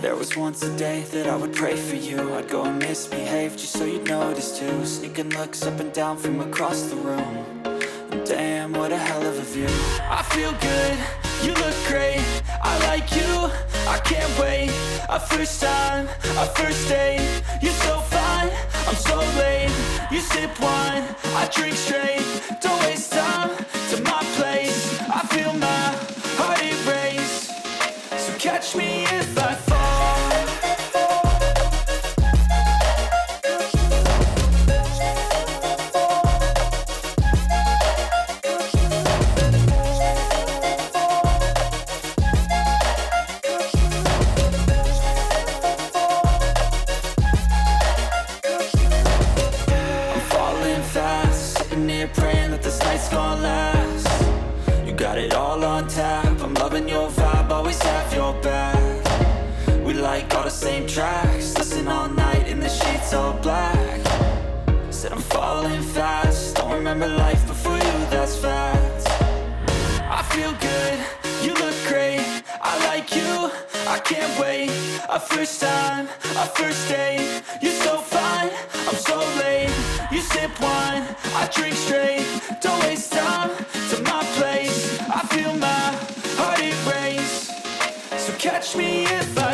There was once a day that I would pray for you. I'd go and misbehave just so you'd notice too. Sneaking looks up and down from across the room. And damn, what a hell of a view. I feel good, you look great, I like you, I can't wait. A first time, a first date. You're so fine, I'm so late. You sip wine, I drink straight. Don't waste time to my place. I feel my heart erase. So catch me if I fall. Praying that this night's gonna last. You got it all on tap, I'm loving your vibe, always have your back. We like all the same tracks, listen all night in the sheets all black. Said I'm falling fast, don't remember life before you, that's fact. I feel good, you look great, I like you, I can't wait. A first time, a first date. You're so fine, I'm so late. You sip wine, I drink straight. Don't waste time to my place. I feel my heart erase. So catch me if I